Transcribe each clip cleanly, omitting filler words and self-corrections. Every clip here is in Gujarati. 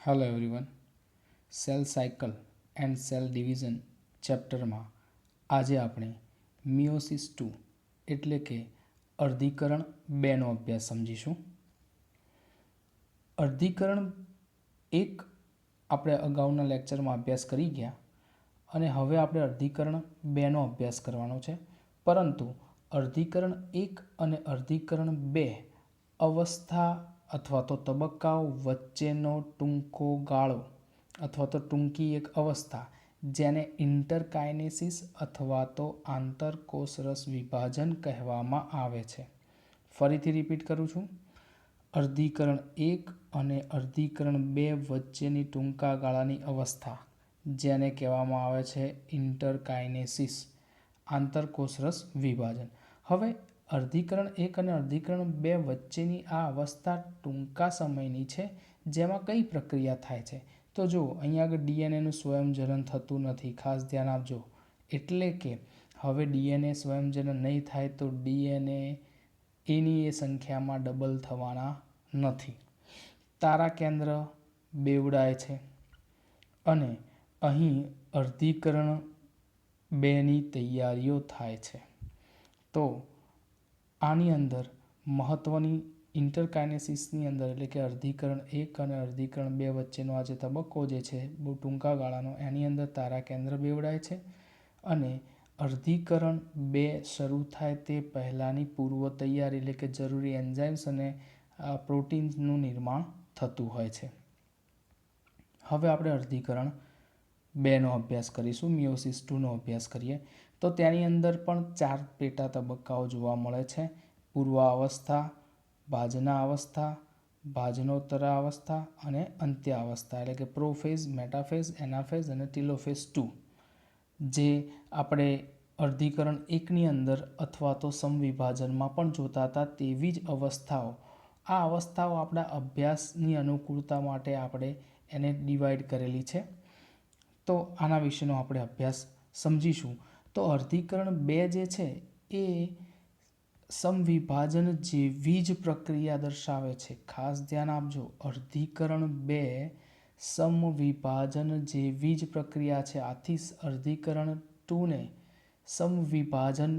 Hello everyone. Cell cycle and cell division ચેપ્ટરમાં આજે આપણે મિયોસિસ 2 એટલે કે અર્ધીકરણ 2નો અભ્યાસ સમજીશું. અર્ધીકરણ 1 આપણે અગાઉના લેક્ચરમાં અભ્યાસ કરી ગયા અને હવે આપણે અર્ધીકરણ 2નો અભ્યાસ કરવાનો છે. પરંતુ અર્ધીકરણ 1 અને અર્ધીકરણ 2 અવસ્થા અથવા તો તબક્કાઓ વચ્ચેનો ટૂંકો ગાળો અથવા તો ટૂંકી એક અવસ્થા જેને ઇન્ટરકાઇનેસિસ અથવા તો આંતરકોષરસ વિભાજન કહેવામાં આવે છે. ફરીથી રિપીટ કરું છું. અર્ધીકરણ 1 અને અર્ધીકરણ 2 વચ્ચેની ટૂંકા ગાળાની અવસ્થા જેને કહેવામાં આવે છે ઇન્ટરકાઇનેસિસ, આંતરકોષરસ વિભાજન. હવે અર્ધીકરણ 1 અને અર્ધીકરણ 2 વચ્ચેની આ અવસ્થા ટૂંકા સમયની છે. જેમાં કઈ પ્રક્રિયા થાય છે? તો જો અહીંયા આગળ ડીએનએનું સ્વયંજનન થતું નથી, ખાસ ધ્યાન આપજો. એટલે કે હવે ડીએનએ સ્વયંજનન નહીં થાય તો ડીએનએ એની એ સંખ્યામાં ડબલ થવાના નથી. તારા કેન્દ્ર બેવડાય છે અને અહીં અર્ધીકરણ 2ની તૈયારીઓ થાય છે. તો આની અંદર મહત્ત્વની ઇન્ટરકાઇનેસિસની અંદર એટલે કે અર્ધીકરણ 1 અને અર્ધીકરણ 2 વચ્ચેનો આ જે તબક્કો જે છે બહુ ટૂંકા ગાળાનો, એની અંદર તારા કેન્દ્ર બેવડાય છે અને અર્ધીકરણ 2 શરૂ થાય તે પહેલાંની પૂર્વ તૈયારી એટલે કે જરૂરી એન્ઝાઇમ્સ અને પ્રોટીન્સનું નિર્માણ થતું હોય છે. હવે આપણે અર્ધીકરણ 2નો અભ્યાસ કરીશું. મિયોસિસ 2નો અભ્યાસ કરીએ તો તેની અંદર પણ 4 પેટા તબક્કાઓ જોવા મળે છે. પૂર્વાવસ્થા, ભાજના અવસ્થા, ભાજનોત્તરાવસ્થા અને અંત્યાવસ્થા એટલે કે પ્રોફેઝ, મેટાફેઝ, એનાફેઝ અને ટીલોફેઝ 2. જે આપણે અર્ધીકરણ 1ની અંદર અથવા તો સમવિભાજનમાં પણ જોતા હતા તેવી જ અવસ્થાઓ. આ અવસ્થાઓ આપણા અભ્યાસની અનુકૂળતા માટે આપણે એને ડિવાઈડ કરેલી છે. તો આના વિશેનો આપણે અભ્યાસ સમજીશું. તો અર્ધીકરણ 2 જે છે એ સમવિભાજન જેવી જ પ્રક્રિયા દર્શાવે છે. ખાસ ધ્યાન આપજો. અર્ધીકરણ 2 સમવિભાજન જેવી જ પ્રક્રિયા છે. આથી અર્ધીકરણ 2ને સમવિભાજન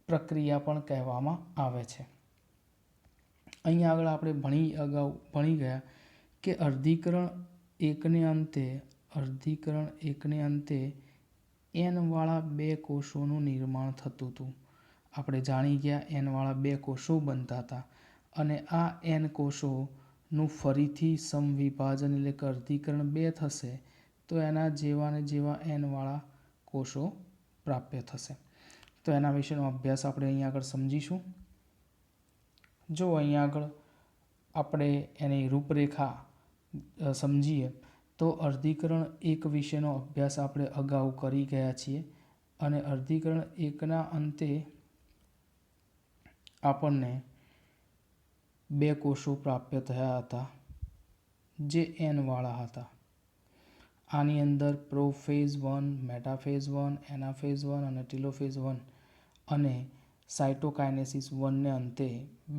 પ્રક્રિયા પણ કહેવામાં આવે છે. અહીંયા આગળ આપણે અગાઉ ભણી ગયા કે અર્ધીકરણ 1ને અંતે એનવાળા 2 કોષોનું નિર્માણ થતું હતું. આપણે જાણી ગયા એનવાળા 2 કોષો બનતા હતા અને આ એન કોષોનું ફરીથી સમવિભાજન એટલે કે અર્ધીકરણ 2 થશે તો એના જેવા ને જેવા એનવાળા કોષો પ્રાપ્ય થશે. તો એના વિશેનો અભ્યાસ આપણે અહીંયા આગળ સમજીશું. જો અહીંયા આગળ આપણે એની રૂપરેખા સમજીએ તો અર્ધીકરણ 1 વિશેનો અભ્યાસ આપણે અગાઉ કરી ગયા છીએ અને અર્ધીકરણ 1ના અંતે આપણને 2 કોષો પ્રાપ્ય થયા હતા જે એનવાળા હતા. આની અંદર પ્રોફેઝ 1, મેટાફેઝ 1, એનાફેઝ 1 અને ટીલોફેઝ 1 અને સાયટોકાઇનેસિસ 1ને અંતે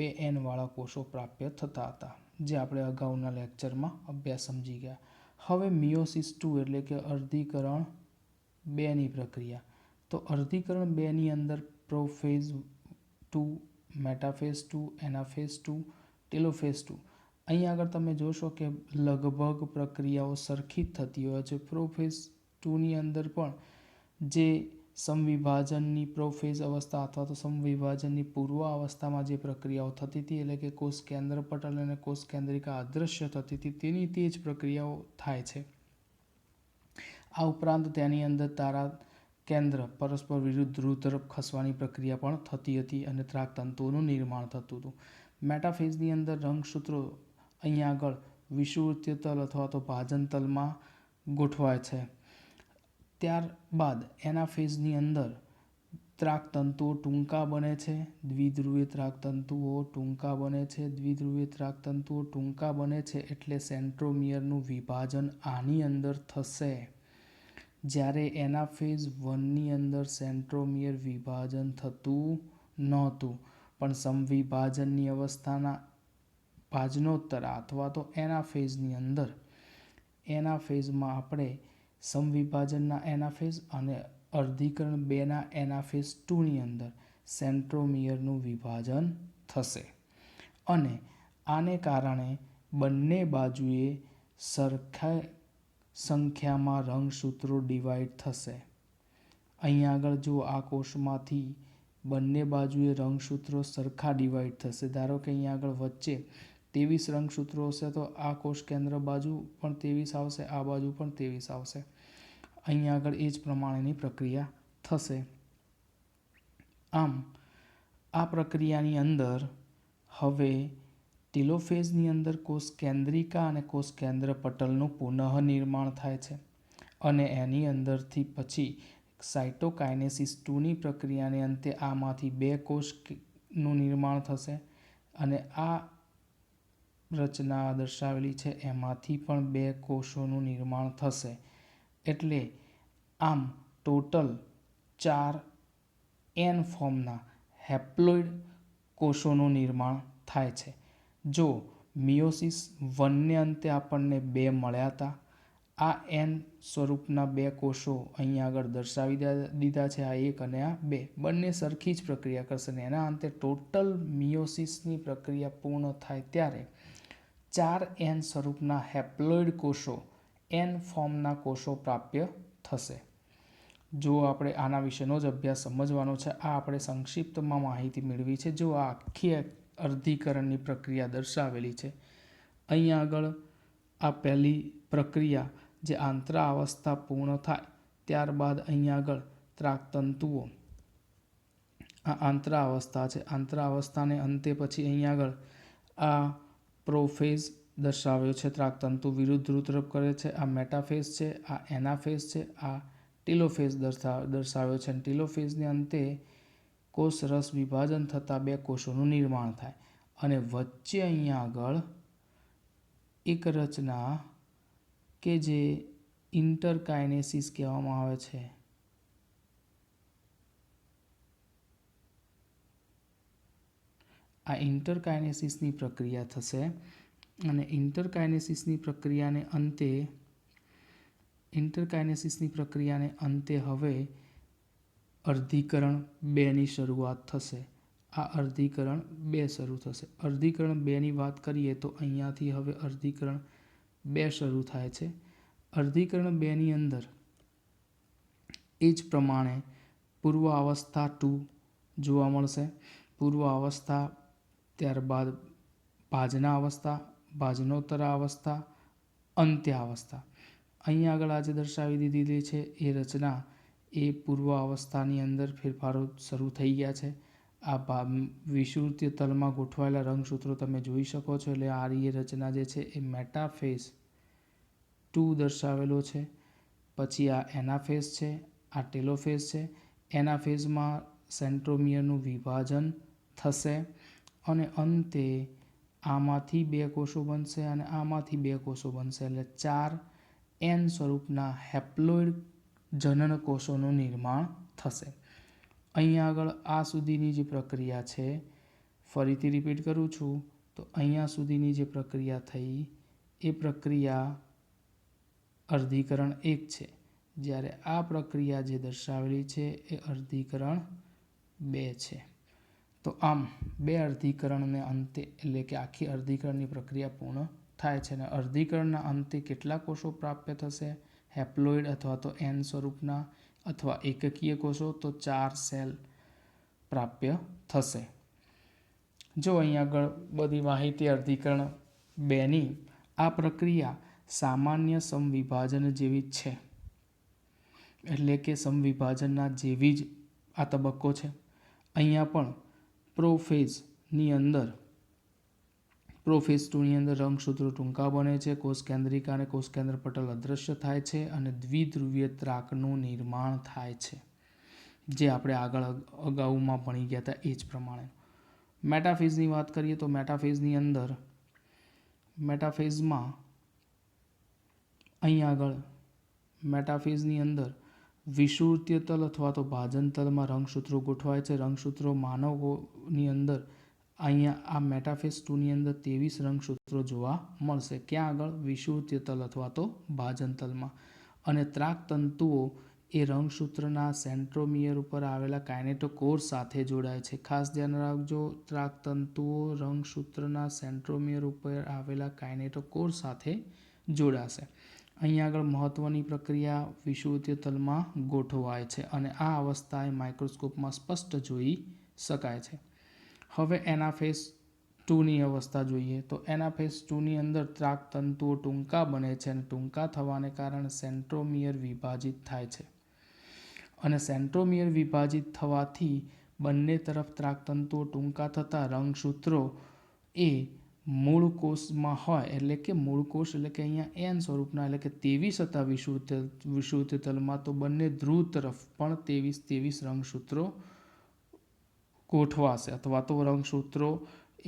2 એનવાળા કોષો પ્રાપ્ય થતા હતા, જે આપણે અગાઉના લેક્ચરમાં અભ્યાસ સમજી ગયા. હવે મિયોસિસ 2 એટલે કે અર્ધીકરણ 2ની પ્રક્રિયા. તો અર્ધીકરણ 2ની અંદર પ્રોફેઝ 2, મેટાફેઝ 2, એનાફેઝ 2, ટેલોફેઝ 2. અહીં આગળ તમે જોશો કે લગભગ પ્રક્રિયાઓ સરખી જ થતી હોય છે. પ્રોફેઝ 2ની અંદર પણ જે સમવિભાજનની પ્રોફેઝ અવસ્થા અથવા તો સમવિભાજનની પૂર્વ અવસ્થામાં જે પ્રક્રિયાઓ થતી હતી એટલે કે કોષ કેન્દ્રપટલ અને કોષ કેન્દ્રિકા અદૃશ્ય થતી હતી તેની તે જ પ્રક્રિયાઓ થાય છે. આ ઉપરાંત તેની અંદર તારા કેન્દ્ર પરસ્પર વિરુદ્ધ ધ્રુવ તરફ ખસવાની પ્રક્રિયા પણ થતી હતી અને ત્રાકતંતુઓનું નિર્માણ થતું હતું. મેટાફેઝની અંદર રંગસૂત્રો અહીંયા આગળ વિષુવવૃત્તીય તલ અથવા તો ભાજન તલમાં ગોઠવાય છે. ત્યારબાદ એનાફેઝની અંદર ત્રાકતંતુઓ ટૂંકા બને છે, દ્વિધ્રુવીય ત્રાકતંતુઓ ટૂંકા બને છે. દ્વિધ્રુવીય ત્રાકતંતુઓ ટૂંકા બને છે એટલે સેન્ટ્રોમિયરનું વિભાજન આની અંદર થશે. જ્યારે એનાફેઝ 1ની અંદર સેન્ટ્રોમિયર વિભાજન થતું નહોતું પણ સમવિભાજનની અવસ્થાના ભાજનોત્તરા અથવા તો એનાફેઝની અંદર એનાફેઝમાં આપણે સમવિભાજનના એનાફેઝ અને અર્ધીકરણ 2ના એનાફેઝ 2ની અંદર સેન્ટ્રોમિયરનું વિભાજન થશે અને આને કારણે બંને બાજુએ સરખા સંખ્યામાં રંગસૂત્રો ડિવાઈડ થશે. અહીંયા આગળ જો આ કોષમાંથી બંને બાજુએ રંગસૂત્રો સરખા ડિવાઈડ થશે. ધારો કે અહીંયા આગળ વચ્ચે 23 રંગસૂત્રો હશે તો આ કોષ કેન્દ્ર બાજુ પણ 23 આવશે, આ બાજુ પણ 23 આવશે. અહીંયા આગળ એ જ પ્રમાણેની પ્રક્રિયા થશે. આમ આ પ્રક્રિયાની અંદર હવે ટેલોફેઝની અંદર કોષ કેન્દ્રિકા અને કોષ કેન્દ્ર પટલનું પુનઃનિર્માણ થાય છે અને એની અંદરથી પછી સાયટોકાઇનેસિસ 2ની પ્રક્રિયાને અંતે આમાંથી 2 કોષનું નિર્માણ થશે અને આ રચના દર્શાવેલી છે એમાંથી પણ 2 કોષોનું નિર્માણ થશે. એટલે આમ ટોટલ 4 એન ફોર્મના હેપ્લોઇડ કોષોનું નિર્માણ થાય છે. જો મિયોસિસ 1ને અંતે આપણને 2 મળ્યા હતા. આ એન સ્વરૂપના 2 કોષો અહીંયા આગળ દર્શાવી દીધા છે, આ 1 અને આ 2. બંને સરખી જ પ્રક્રિયા કરશે ને એના અંતે ટોટલ મિયોસિસની પ્રક્રિયા પૂર્ણ થાય ત્યારે 4 એન સ્વરૂપના હેપ્લોઇડ કોષો એન ફોર્મના કોષો પ્રાપ્ય થશે. જો આપણે આના વિશેનો જ અભ્યાસ સમજવાનો છે, આ આપણે સંક્ષિપ્તમાં માહિતી મેળવી છે. જો આ આખી અર્ધીકરણની પ્રક્રિયા દર્શાવેલી છે. અહીંયા આગળ આ પહેલી પ્રક્રિયા જે આંતરાવસ્થા પૂર્ણ થાય ત્યારબાદ અહીંયા આગળ ત્રાકતંતુઓ, આ આંતરાવસ્થા છે. આંતરાવસ્થાને અંતે પછી અહીંયા આગળ આ પ્રોફેઝ દર્શાવ્યો છે. ત્રાકતંતુ વિરુદ્ધ ધ્રુવ તરફ કરે છે. આ મેટાફેઝ છે, આ એનાફેઝ છે, આ ટેલોફેઝ દર્શાવ્યો છે. અને ટેલોફેઝને અંતે કોષ રસ વિભાજન થતાં 2 કોષોનું નિર્માણ થાય અને વચ્ચે અહીંયા આગળ એક રચના કે જે ઇન્ટરકાઇનેસિસ કહેવામાં આવે છે. આ ઇન્ટરકાઇનેસિસની પ્રક્રિયા થશે અને ઇન્ટરકાઇનેસિસની પ્રક્રિયાને અંતે હવે અર્ધીકરણ 2ની શરૂઆત થશે. આ અર્ધીકરણ 2 શરૂ થશે. અર્ધીકરણ 2ની વાત કરીએ તો અહીંયાથી હવે અર્ધીકરણ 2 શરૂ થાય છે. અર્ધીકરણ 2ની અંદર એ જ પ્રમાણે પૂર્વાવસ્થા 2 જોવા મળશે. પૂર્વાવસ્થા, ત્યારબાદ ભાજના અવસ્થા, ભાજનોત્તરા અવસ્થા, અંત્યાવસ્થા. અહીંયા આગળ આજે દર્શાવી દીધેલી છે એ રચના એ પૂર્વાવસ્થાની અંદર ફેરફારો શરૂ થઈ ગયા છે. આ વિષુવૃત્તીય તલમાં ગોઠવાયેલા રંગસૂત્રો તમે જોઈ શકો છો. એટલે આ રચના જે છે એ મેટાફેઝ 2 દર્શાવેલો છે. પછી આ એનાફેઝ છે, આ ટેલોફેઝ છે. એનાફેઝમાં સેન્ટ્રોમિયરનું વિભાજન થશે અને અંતે આમાંથી 2 કોષો બનશે અને આમાંથી 2 કોષો બનશે. એટલે 4 એન સ્વરૂપના હેપ્લોઇડ જનન કોષોનું નિર્માણ થશે. અહીંયા આગળ આ સુધીની જે પ્રક્રિયા છે, ફરીથી રિપીટ કરું છું તો અહીંયા સુધીની જે પ્રક્રિયા થઈ એ પ્રક્રિયા અર્ધીકરણ 1 છે. જ્યારે આ પ્રક્રિયા જે દર્શાવેલી છે એ અર્ધીકરણ 2 છે. તો આમ 2 અર્ધીકરણને અંતે એટલે કે આખી અર્ધીકરણની પ્રક્રિયા પૂર્ણ થાય છે અને અર્ધીકરણના અંતે કેટલા કોષો પ્રાપ્ય થશે? હેપ્લોઇડ અથવા તો એન સ્વરૂપના અથવા એકકીય કોષો તો 4 સેલ પ્રાપ્ય થશે. જો અહીં આગળ બધી માહિતી અર્ધીકરણ 2ની આ પ્રક્રિયા સામાન્ય સમવિભાજન જેવી જ છે. એટલે કે સમવિભાજનના જેવી જ આ તબક્કો છે. અહીંયા પણ પ્રોફેઝની અંદર પ્રોફેઝ 2ની અંદર રંગસૂત્રો ટૂંકા બને છે. કોષ કેન્દ્રિકા અને કોષ કેન્દ્ર પટલ અદૃશ્ય થાય છે અને દ્વિધ્રુવીય ત્રાકનું નિર્માણ થાય છે, જે આપણે આગળ અગાઉમાં ભણી ગયા હતા એ જ પ્રમાણે. મેટાફેઝની વાત કરીએ તો મેટાફેઝમાં અહીં આગળ મેટાફેઝની અંદર વિષુવૃત્તીય તલ અથવા તો ભાજન તલમાં રંગસૂત્રો ગોઠવાય છે. રંગસૂત્રો માનવની અંદર અહીંયા આ મેટાફેઝ 2ની અંદર 23 રંગસૂત્રો જોવા મળશે. ક્યાં આગળ? વિષુવૃત્તીય તલ અથવા તો ભાજન તલમાં. અને ત્રાક તંતુઓ એ રંગસૂત્રના સેન્ટ્રોમિયર ઉપર આવેલા કાઇનેટોકોર સાથે જોડાય છે. ખાસ ધ્યાન રાખજો, ત્રાક તંતુઓ રંગસૂત્રના સેન્ટ્રોમિયર ઉપર આવેલા કાઇનેટોકોર સાથે જોડાશે. અહીંયા આગળ મહત્વની પ્રક્રિયા વિષુવૃત્તીય તલમાં ગોઠવાય છે અને આ અવસ્થા એ માઇક્રોસ્કોપમાં સ્પષ્ટ જોઈ શકાય છે. હવે એનાફેઝ 2ની અવસ્થા જોઈએ તો એનાફેઝ 2ની અંદર ત્રાક તંતુઓ ટૂંકા બને છે અને ટૂંકા થવાને કારણે સેન્ટ્રોમિયર વિભાજિત થાય છે. અને સેન્ટ્રોમિયર વિભાજિત થવાથી બંને તરફ ત્રાક તંતુઓ ટૂંકા થતાં રંગસૂત્રો એ મૂળ કોષમાં હોય, એટલે કે મૂળ કોષ એટલે કે અહીંયા એન સ્વરૂપના એટલે કે 23 હતા વિષુવૃત્તીય તલમાં, તો બંને ધ્રુવ તરફ પણ 23 રંગસૂત્રો ગોઠવાશે અથવા તો રંગસૂત્રો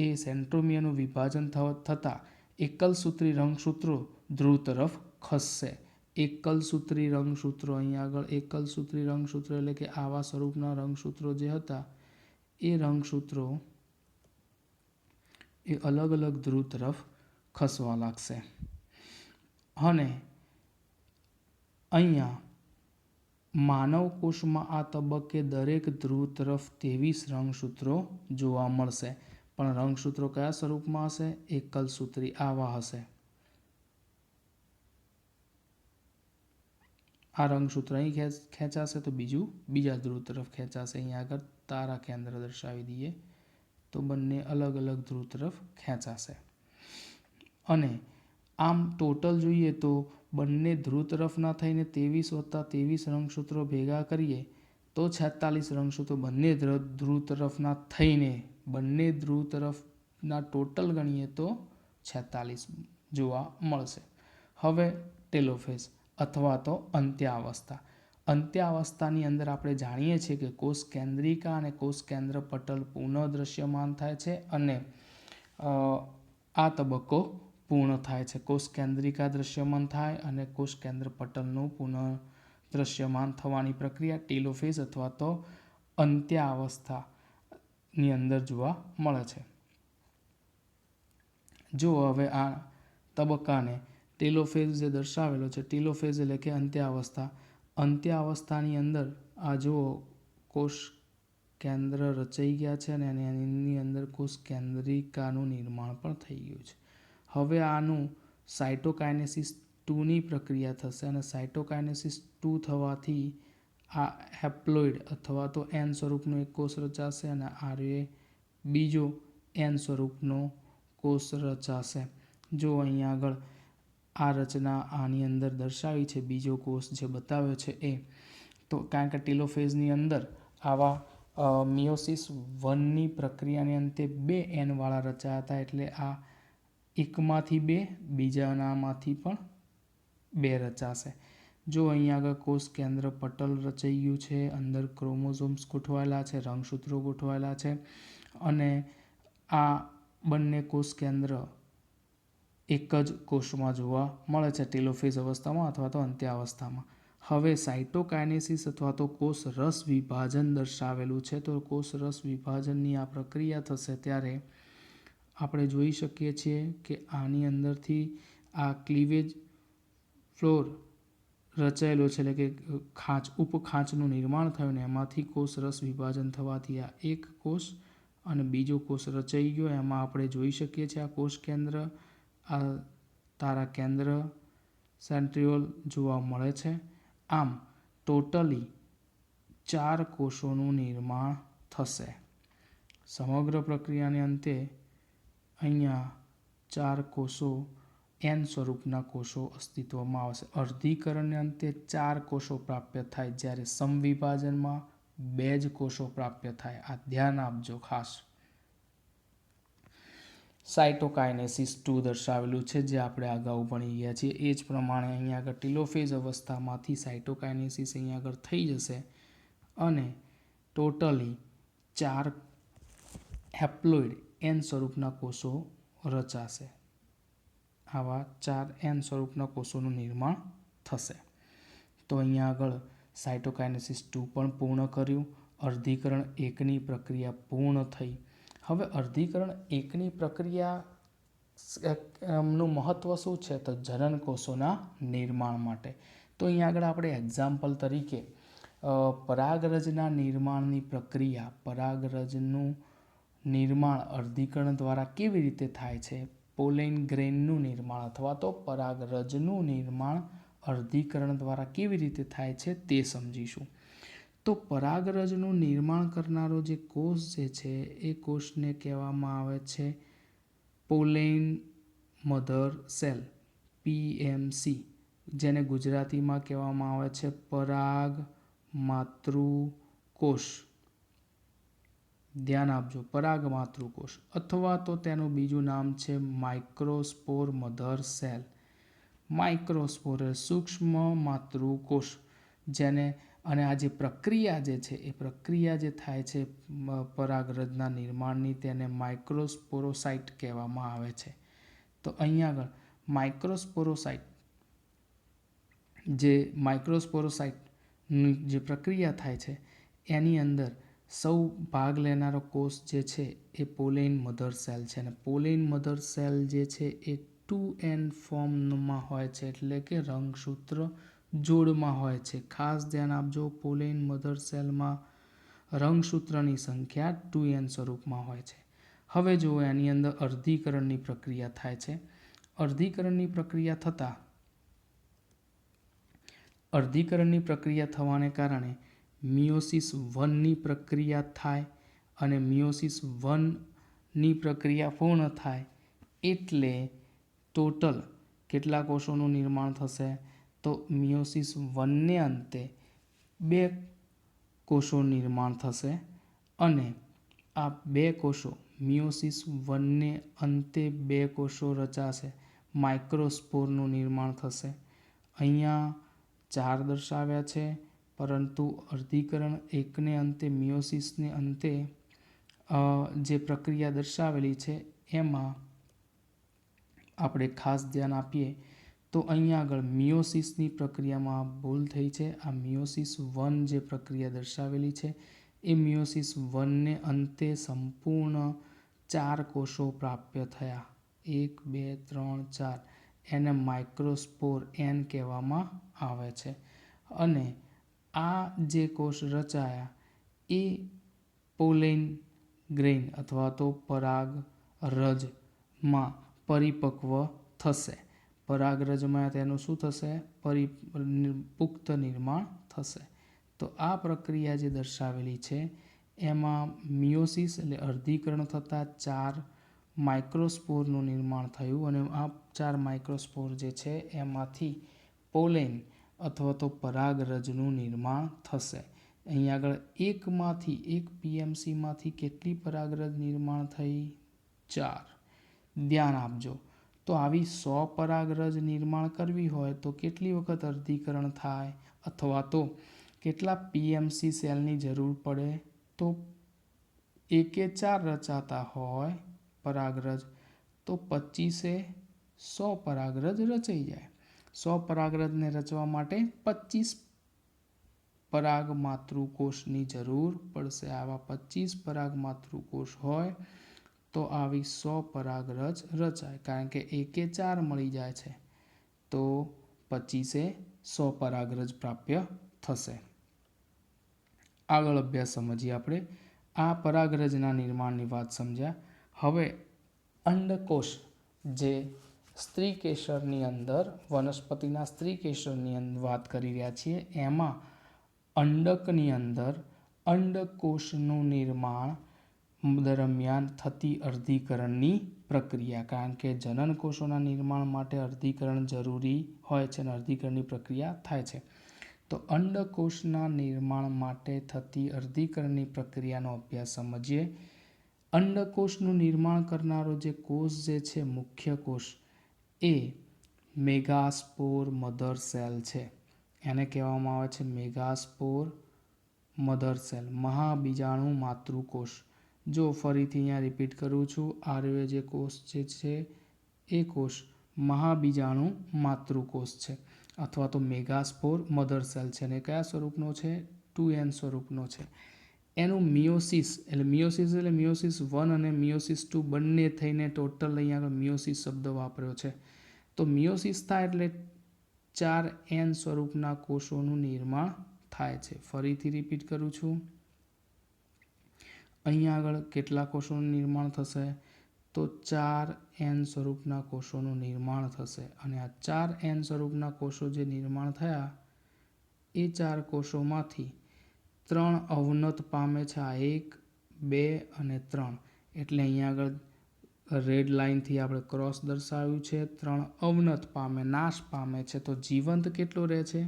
એ સેન્ટ્રોમિયરનું વિભાજન થતાં એકલસૂત્રી રંગસૂત્રો ધ્રુવ તરફ ખસશે. એકલસૂત્રી રંગસૂત્રો, અહીંયા આગળ એકલસૂત્રી રંગસૂત્રો એટલે કે આવા સ્વરૂપના રંગસૂત્રો જે હતા એ રંગસૂત્રો એ અલગ અલગ ધ્રુવ તરફ ખસવા લાગશે. અને અહીંયા માનવ કોષમાં આ તબક્કે દરેક ધ્રુવ તરફ 23 રંગસૂત્રો જોવા મળશે. પણ રંગસૂત્રો કયા સ્વરૂપમાં હશે? એકલસૂત્રી આવા હશે. આ રંગસૂત્ર અહીં ખેંચાશે તો બીજા ધ્રુવ તરફ ખેંચાશે. અહીંયા આગળ તારા કેન્દ્ર દર્શાવી દઈએ તો બંને અલગ અલગ ધ્રુવ તરફ ખેંચાશે. અને આમ ટોટલ જોઈએ તો બંને ધ્રુવ તરફના થઈને 23 રંગસૂત્રો ભેગા કરીએ તો 46 રંગસૂત્રો બંને ધ્રુવ તરફના થઈને બંને ધ્રુવ તરફના ટોટલ ગણીએ તો 46 જોવા મળશે. હવે ટેલોફેઝ અથવા તો અંત્યાવસ્થા. અંત્યાવસ્થાની અંદર આપણે જાણીએ છીએ કે કોષ કેન્દ્રિકા અને કોષ કેન્દ્ર પટલ પુનઃ દ્રશ્યમાન થાય છે અને આ તબક્કો પૂર્ણ થાય છે. કોષ કેન્દ્રિકા દ્રશ્યમાન થાય અને કોષ કેન્દ્ર પટલનું પુનઃ દ્રશ્યમાન થવાની પ્રક્રિયા ટેલોફેઝ અથવા તો અંત્યાવસ્થાની અંદર જોવા મળે છે. જો હવે આ તબક્કાને ટેલોફેઝ જે દર્શાવેલો છે, ટેલોફેઝ એટલે કે અંત્યાવસ્થા. અંત્યાવસ્થાની અંદર આ જો કોષ કેન્દ્ર રચાઈ ગયા છે અને એની અંદર કોષ કેન્દ્રિકાનું નિર્માણ પણ થઈ ગયું છે. હવે આનું સાયટોકાઇનેસિસ 2ની પ્રક્રિયા થશે અને સાયટોકાઇનેસિસ 2 થવાથી આ હેપ્લોઇડ અથવા તો એન સ્વરૂપનો એક કોષ રચાશે અને આર્ય બીજો એન સ્વરૂપનો કોષ રચાશે. જો અહીંયા આગળ આ રચના આની અંદર દર્શાવી છે, બીજો કોષ જે બતાવ્યો છે એ, તો કારણ કે ટેલોફેઝની અંદર આવા મિયોસિસ 1ની પ્રક્રિયાને અંતે 2 એનવાળા રચાયા હતા, એટલે આ એકમાંથી 2, બીજાનામાંથી પણ 2 રચાશે. જો અહીંયા આગળ કોષ કેન્દ્ર પટલ રચાઈ ગયું છે, અંદર ક્રોમોઝોમ્સ ગોઠવાયેલા છે, રંગસૂત્રો ગોઠવાયેલા છે અને આ બંને કોષ કેન્દ્ર એક જ કોષમાં જોવા મળે છે ટેલોફેઝ અવસ્થામાં અથવા તો અંત્યાવસ્થામાં. હવે સાયટોકાઇનેસિસ અથવા તો કોષ રસ વિભાજન દર્શાવેલું છે. તો કોષ રસ વિભાજનની આ પ્રક્રિયા થશે ત્યારે આપણે જોઈ શકીએ છીએ કે આની અંદરથી આ ક્લીવેજ ફ્લોર રચાયેલો છે, એટલે કે ઉપખાંચનું નિર્માણ થયું ને એમાંથી કોષ રસ વિભાજન થવાથી આ એક કોષ અને બીજો કોષ રચાઈ ગયો. એમાં આપણે જોઈ શકીએ છીએ આ કોષ કેન્દ્ર, આ તારા કેન્દ્ર, સેન્ટ્રિયોલ જોવા મળે છે. આમ ટોટલી 4 કોષોનું નિર્માણ થશે. સમગ્ર પ્રક્રિયાને અંતે અહીંયા 4 કોષો એન સ્વરૂપના કોષો અસ્તિત્વમાં આવશે. અર્ધીકરણને અંતે 4 કોષો પ્રાપ્ય થાય, જ્યારે સમવિભાજનમાં 2 જ કોષો પ્રાપ્ય થાય. આ ધ્યાન આપજો ખાસ. સાયટોકાઇનેસિસ 2 દર્શાવેલું છે જે આપણે અગાઉ ભણી ગયા છીએ એ જ પ્રમાણે અહીંયા આગળ ટેલોફેઝ અવસ્થામાંથી સાયટોકાઇનેસિસ અહીંયા આગળ થઈ જશે અને ટોટલી 4 હેપ્લોઇડ એન સ્વરૂપના કોષો રચાશે. આવા 4 એન સ્વરૂપના કોષોનું નિર્માણ થશે. તો અહીંયા આગળ સાયટોકાઇનેસિસ 2 પણ પૂર્ણ કર્યું. અર્ધીકરણ 1ની પ્રક્રિયા પૂર્ણ થઈ. હવે અર્ધીકરણ એકની પ્રક્રિયા નું મહત્વ શું છે? તો જનન કોષોના નિર્માણ માટે. તો અહીંયા આગળ આપણે એક્ઝામ્પલ તરીકે પરાગરજના નિર્માણની પ્રક્રિયા, પરાગરજનું નિર્માણ અર્ધીકરણ દ્વારા કેવી રીતે થાય છે, પોલેન ગ્રેનનું નિર્માણ અથવા તો પરાગરજનું નિર્માણ અર્ધીકરણ દ્વારા કેવી રીતે થાય છે તે સમજીશું. તો પરાગરજનું નિર્માણ કરનારો જે કોષ જે છે એ કોષને કહેવામાં આવે છે પોલેન મધર સેલ, પીએમસી, જેને ગુજરાતીમાં કહેવામાં આવે છે પરાગ માતૃકોષ. ધ્યાન આપજો, પરાગ માતૃકોષ, અથવા તો તેનું બીજું નામ છે માઇક્રોસ્પોર મધર સેલ. માઇક્રોસ્પોર સૂક્ષ્મ માતૃકોષ, જેને અને આ જે પ્રક્રિયા જે છે એ પ્રક્રિયા જે થાય છે પરાગરજના નિર્માણની, તેને માઇક્રોસ્પોરોસાઇટ કહેવામાં આવે છે. તો અહીંયા આગળ માઇક્રોસ્પોરોસાઇટની જે પ્રક્રિયા થાય છે એની અંદર સૌ ભાગ લેનારો કોષ જે છે એ પોલેન મધર સેલ છે. અને પોલેન મધર સેલ જે છે એ 2n ફોર્મમાં હોય છે, એટલે કે રંગસૂત્ર જોડમાં હોય છે. ખાસ ધ્યાન આપજો, પોલેન મધર સેલમાં રંગસૂત્રની સંખ્યા 2n સ્વરૂપમાં હોય છે. હવે જુઓ, એની અંદર અર્ધીકરણની પ્રક્રિયા થાય છે. અર્ધીકરણની પ્રક્રિયા થવાને કારણે મિયોસિસ 1ની પ્રક્રિયા થાય, અને મિયોસિસ 1ની પ્રક્રિયા પૂર્ણ થાય એટલે ટોટલ કેટલા કોષોનું નિર્માણ થશે? તો મિયોસિસ 1ને અંતે 2 કોષો નિર્માણ થશે, અને આ 2 કોષો મિયોસિસ 1ને અંતે 2 કોષો રચાશે, માઇક્રોસ્પોરનું નિર્માણ થશે. અહીંયા 4 દર્શાવ્યા છે, પરંતુ અર્ધીકરણ એકને અંતે, મિયોસિસને અંતે જે પ્રક્રિયા દર્શાવેલી છે એમાં આપણે ખાસ ધ્યાન આપીએ તો અહીંયા આગળ મિયોસિસની પ્રક્રિયામાં ભૂલ થઈ છે. આ મિયોસિસ 1 જે પ્રક્રિયા દર્શાવેલી છે એ મિયોસિસ 1ને અંતે સંપૂર્ણ 4 કોષો પ્રાપ્ય થયા. 1 2 3 4, એને માઇક્રોસ્પોર એન કહેવામાં આવે છે. અને આ જે કોષ રચાયા એ પોલેન ગ્રેન અથવા તો પરાગરજમાં પરિપક્વ થશે. પરાગરજમાં તેનું શું થશે? પુખ્ત નિર્માણ થશે. તો આ પ્રક્રિયા જે દર્શાવેલી છે એમાં મિયોસિસ એટલે અર્ધીકરણ થતાં 4 માઇક્રોસ્પોરનું નિર્માણ થયું, અને આ 4 માઇક્રોસ્પોર જે છે એમાંથી પોલેન અથવા તો પરાગરજનું નિર્માણ થશે. અહીંયા આગળ એક પીએમસીમાંથી કેટલી પરાગરજ નિર્માણ થઈ? 4. ધ્યાન આપજો. તો આવી 100 પરાગરજ નિર્માણ કરવી હોય તો કેટલી વખત અર્ધીકરણ થાય, અથવા તો કેટલા પીએમસી સેલની જરૂર પડે? તો 1/4 રચાતા હોય પરાગરજ તો 25/100 પરાગરજ રચાઈ જાય. 100 પરાગરજને રચવા માટે 25 પરાગ માતૃકોષની જરૂર પડશે. આવા 25 પરાગ માતૃકોષ હોય તો આવી 100 પરાગરજ રચાય, કારણ કે 1/4 મળી જાય છે તો 25/100 પરાગરજ પ્રાપ્ય થશે. આગળ અભ્યાસ સમજીએ આપણે. આ પરાગરજના નિર્માણની વાત સમજ્યા. હવે અંડકોષ જે સ્ત્રી કેસરની અંદર, વનસ્પતિના સ્ત્રી કેસરની અંદર વાત કરી રહ્યા છીએ, એમાં અંડકની અંદર અંડકોષનું નિર્માણ દરમિયાન થતી અર્ધીકરણની પ્રક્રિયા, કારણ કે જનન કોષોના નિર્માણ માટે અર્ધીકરણ જરૂરી હોય છે અને અર્ધીકરણની પ્રક્રિયા થાય છે. તો અંડકોષના નિર્માણ માટે થતી અર્ધીકરણની પ્રક્રિયાનો અભ્યાસ સમજીએ. અંડકોષનું નિર્માણ કરનારો જે કોષ જે છે, મુખ્ય કોષ, એ મેગાસ્પોર મધર સેલ છે. એને કહેવામાં આવે છે મેગાસ્પોર મધર સેલ, મહાબીજાણુ માતૃકોષ. જો ફરીથી અહીંયા રિપીટ કરું છું, આ જે કોષ જે છે એ કોષ મહાબીજાણુ માતૃકોષ છે, અથવા તો મેગાસ્પોર મધર સેલ છે. અને કયા સ્વરૂપનો છે? 2n સ્વરૂપનો છે. એનું મિયોસિસ 1 અને મિયોસિસ 2 બંને થઈને ટોટલ અહીંયા આગળ મિયોસિસ શબ્દ વાપર્યો છે. તો મિયોસિસ થાય એટલે 4n સ્વરૂપના કોષોનું નિર્માણ થાય છે. ફરીથી રિપીટ કરું છું. અહીંયા આગળ કેટલા કોષોનું નિર્માણ થશે? તો 4n સ્વરૂપના કોષોનું નિર્માણ થશે. અને આ 4n સ્વરૂપના કોષો જે નિર્માણ થયા એ 4 કોષોમાંથી 3 અવનત પામે છે. આ 1, 2 અને 3. એટલે અહીંયા આગળ રેડ લાઇનથી આપણે ક્રોસ દર્શાવ્યું છે. 3 અવનત પામે, નાશ પામે છે. તો જીવંત કેટલો રહે છે?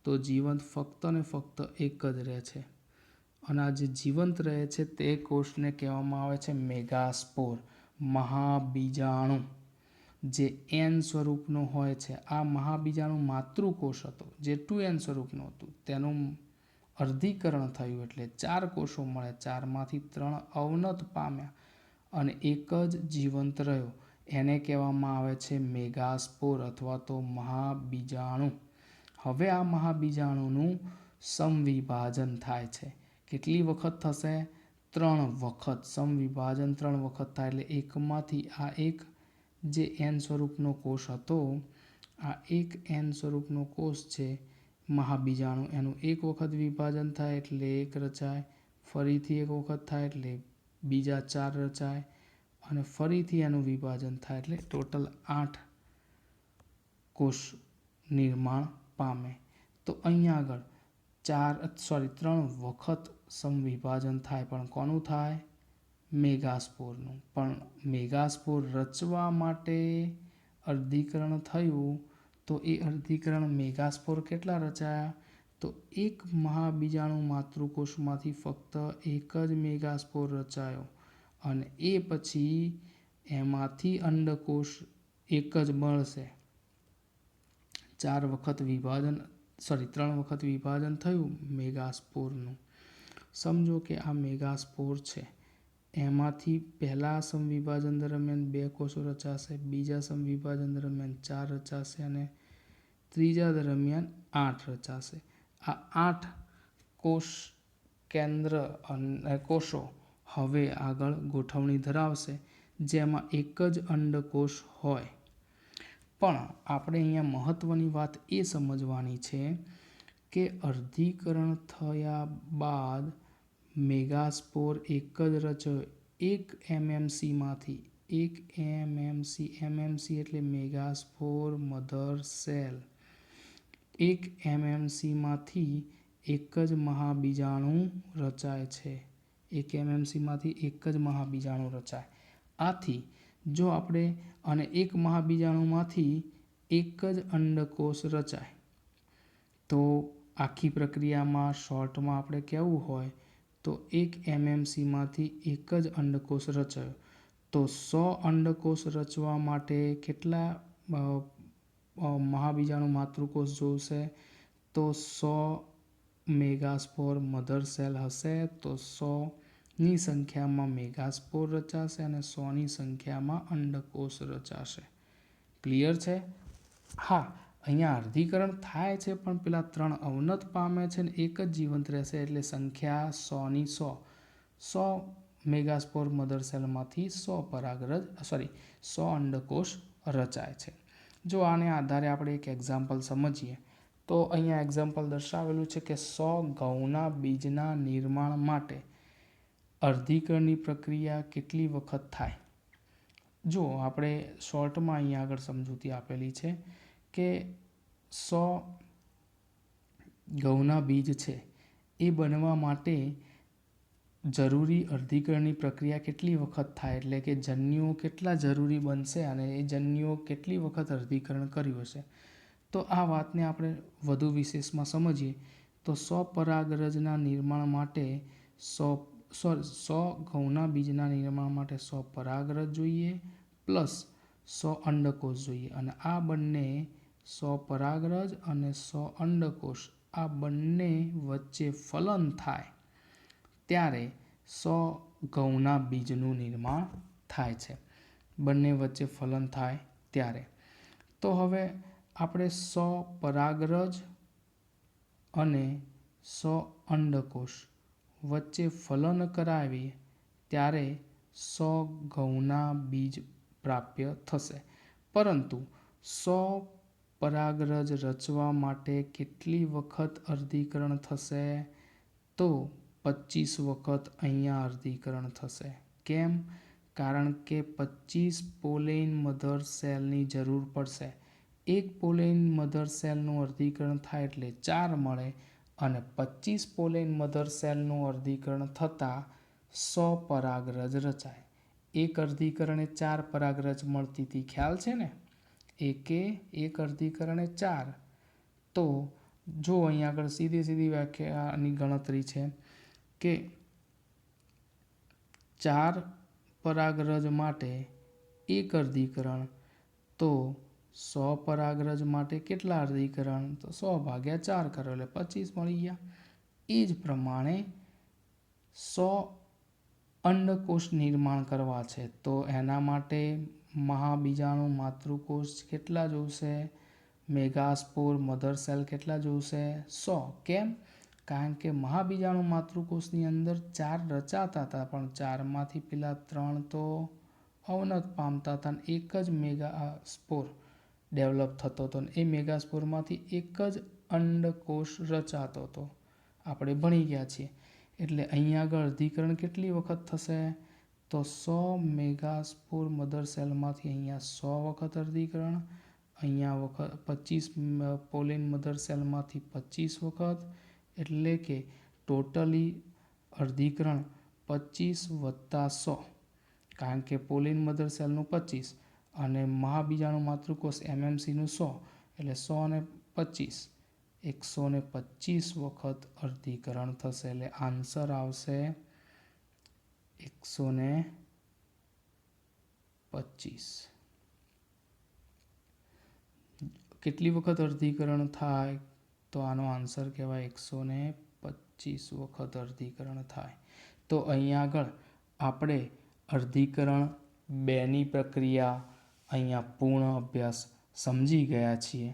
તો જીવંત ફક્ત ને ફક્ત એક જ રહે છે. અને આ જે જીવંત રહે છે તે કોષને કહેવામાં આવે છે મેગાસ્પોર, મહાબીજાણુ, જે n સ્વરૂપનો હોય છે. આ મહાબીજાણુ માતૃકોષ હતો જે 2n સ્વરૂપનું હતું. તેનું અર્ધીકરણ થયું એટલે 4 કોષો મળે. 4માંથી 3 અવનત પામ્યા અને એક જ જીવંત રહ્યો. એને કહેવામાં આવે છે મેગાસ્પોર અથવા તો મહાબીજાણુ. હવે આ મહાબીજાણુનું સમવિભાજન થાય છે. કેટલી વખત થશે? 3 વખત. સમવિભાજન 3 વખત થાય એટલે એકમાંથી આ એક જે n સ્વરૂપનો કોષ હતો, આ એક n સ્વરૂપનો કોષ છે મહાબીજાણુ, એનું એક વખત વિભાજન થાય એટલે 1 રચાય, ફરીથી એક વખત થાય એટલે બીજા 4 રચાય અને ફરીથી એનું વિભાજન થાય એટલે ટોટલ 8 કોષ નિર્માણ પામે. તો અહીંયા આગળ 3 વખત સમવિભાજન થાય, પણ કોનું થાય? મેગાસ્પોરનું. પણ મેગાસ્પોર રચવા માટે અર્ધીકરણ થયું તો એ અર્ધીકરણ મેગાસ્પોર કેટલા રચાયા? તો એક મહાબીજાણુ માતૃકોષમાંથી ફક્ત એક જ મેગાસ્પોર રચાયો અને એ પછી એમાંથી અંડકોષ એક જ મળશે. 3 વખત વિભાજન થયું મેગાસ્પોરનું. સમજો કે આ મેગાસ્પોર છે. એમાંથી પહેલા સમવિભાજન દરમિયાન 2 કોષો રચાશે, બીજા સમવિભાજન દરમિયાન 4 રચાશે અને ત્રીજા દરમિયાન 8 રચાશે. આ 8 કોષ કેન્દ્ર અને કોષો હવે આગળ ગોઠવણી ધરાવશે, જેમાં એક જ અંડકોષ હોય. પણ આપણે અહીંયા મહત્વની વાત એ સમજવાની છે કે અર્ધીકરણ થયા બાદ મેગાસ્પોર એક જ રચ્યો. 1 mmcમાંથી 1 mmc એટલે મેગાસ્પોર મધર સેલ. 1 mmcમાંથી એક જ મહાબીજાણુ રચાય છે. 1 mmcમાંથી એક જ મહાબીજાણુ રચાય. આથી જો આપણે અને એક મહાબીજાણુમાંથી એક જ અંડકોષ રચાય, તો આખી પ્રક્રિયામાં શોર્ટમાં આપણે કહેવું હોય તો 1 mmcમાંથી એક જ અંડકોષ રચાયો. તો 100 અંડકોષ રચવા માટે કેટલા મહાબીજાણુ માતૃકોષ જોશે? તો 100 મેગાસ્પોર મધર સેલ હશે તો 100ની સંખ્યામાં મેગાસ્પોર રચાશે અને 100ની સંખ્યામાં અંડકોષ રચાશે. ક્લિયર છે? હા, અહીંયા અર્ધીકરણ થાય છે પણ પેલા 3 અવનત પામે છે ને એક જ જીવંત રહેશે એટલે સંખ્યા 100ની 100 મેગાસ્પોર મધર સેલમાંથી 100 અંડકોષ રચાય છે. જો આને આધારે આપણે એક એક્ઝામ્પલ સમજીએ તો અહીંયા એક્ઝામ્પલ દર્શાવેલું છે કે 100 ઘઉંના બીજના નિર્માણ માટે અર્ધીકરણની પ્રક્રિયા કેટલી વખત થાય? જો આપણે શોર્ટમાં અહીંયા આગળ સમજૂતી આપેલી છે કે 100 ઘઉંના બીજ છે એ બનવા માટે જરૂરી અર્ધીકરણની પ્રક્રિયા કેટલી વખત થાય, એટલે કે જન્યુઓ કેટલા જરૂરી બનશે અને એ જન્યુઓ કેટલી વખત અર્ધીકરણ કર્યું હશે. તો આ વાતને આપણે વધુ વિશેષમાં સમજીએ તો 100 પરાગરજના નિર્માણ માટે 100 ઘઉંના બીજના નિર્માણ માટે 100 પરાગરજ જોઈએ પ્લસ 100 અંડકોષ જોઈએ. અને આ બંને 100 પરાગરજ અને 100 અંડકોષ આ બંને વચ્ચે ફલન થાય ત્યારે 100 ઘઉંના બીજનું નિર્માણ થાય છે. બંને વચ્ચે ફલન થાય ત્યારે. તો હવે આપણે 100 પરાગરજ અને 100 અંડકોષ વચ્ચે ફલન કરાવીએ ત્યારે 100 ઘઉંના બીજ પ્રાપ્ય થશે, પરંતુ 100 પરાગરજ રચવા માટે કેટલી વખત અર્ધીકરણ થશે? તો 25 વખત અહીંયા અર્ધીકરણ થશે. કેમ? કારણ કે 25 પોલેન મધર સેલની જરૂર પડશે. એક પોલેન મધર સેલનું અર્ધીકરણ થાય એટલે 4 મળે અને 25 પોલેન મધર સેલનું અર્ધીકરણ થતાં 100 પરાગરજ રચાય. એક અર્ધીકરણે 4 પરાગરજ મળતી હતી, ખ્યાલ છે ને? એક અર્ધીકરણે 4. તો જો અહીંયા આગળ સીધી વ્યાખ્યાની ગણતરી છે કે 4 પરાગરજ માટે એક અર્ધીકરણ, તો 100 પરાગરજ માટે કેટલા અર્ધીકરણ? તો 100/4 કરો એટલે 25 મળી ગયા. એ જ પ્રમાણે 100 અંડકોષ નિર્માણ કરવા છે તો એના માટે મહાબીજાણુ માતૃકોષ કેટલા જોશે? મેગાસ્પોર મધર સેલ કેટલા જોશે? 100. કેમ? કારણ કે મહાબીજાણુ માતૃકોષની અંદર 4 રચાતા હતા, પણ 4માંથી પેલા 3 તો અવનત પામતા હતા. એક જ મેગાસ્પોર ડેવલપ થતો હતો. એ મેગાસ્પોરમાંથી એક જ અંડકોષ રચાતો હતો. આપણે ભણી ગયા છીએ. એટલે અહીંયા આગળ અર્ધીકરણ કેટલી વખત થશે? તો 100 મેગાસ્પોર મધર સેલમાંથી અહીંયા 100 વખત અર્ધીકરણ, અહીંયા 25 પોલેન મધર સેલમાંથી 25 વખત, એટલે કે ટોટલી અર્ધીકરણ 25 વત્તા 100. કારણ કે પોલેન મધર સેલનું 25 અને મહાબીજાણુ માતૃકોષ MMCનું 100, એટલે 100 ને 25 125 વખત અર્ધીકરણ થશે. એટલે આન્સર આવશે 125. કેટલી વખત અર્ધીકરણ થાય? તો આનો આન્સર કહેવાય 125 વખત અર્ધીકરણ થાય. તો અહીંયા આગળ આપણે અર્ધીકરણ 2ની પ્રક્રિયા અહીંયા પૂર્ણ અભ્યાસ સમજી ગયા છીએ.